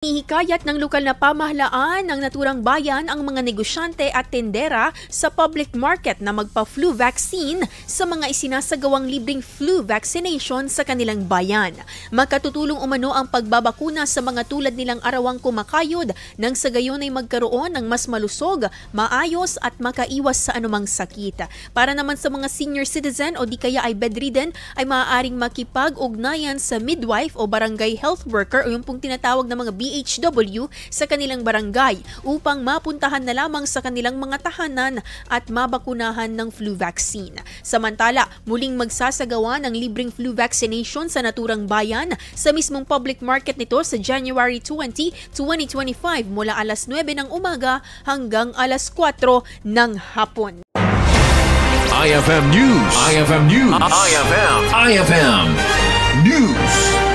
Ihikayat ng lokal na pamahalaan ng naturang bayan ang mga negosyante at tendera sa public market na magpa-flu vaccine sa mga isinasagawang libreng flu vaccination sa kanilang bayan. Makatutulong umano ang pagbabakuna sa mga tulad nilang arawang kumakayod nang sa gayon ay magkaroon ng mas malusog, maayos at makaiwas sa anumang sakit. Para naman sa mga senior citizen o di kaya ay bedridden ay maaaring makipag-ugnayan sa midwife o barangay health worker o yung pong tinatawag na mga BHW sa kanilang barangay upang mapuntahan na lamang sa kanilang mga tahanan at mabakunahan ng flu vaccine. Samantala, muling magsasagawa ng libreng flu vaccination sa naturang bayan sa mismong public market nito sa January 20, 2025 mula alas 9 ng umaga hanggang alas 4 ng hapon. IFM News. IFM News. IFM News.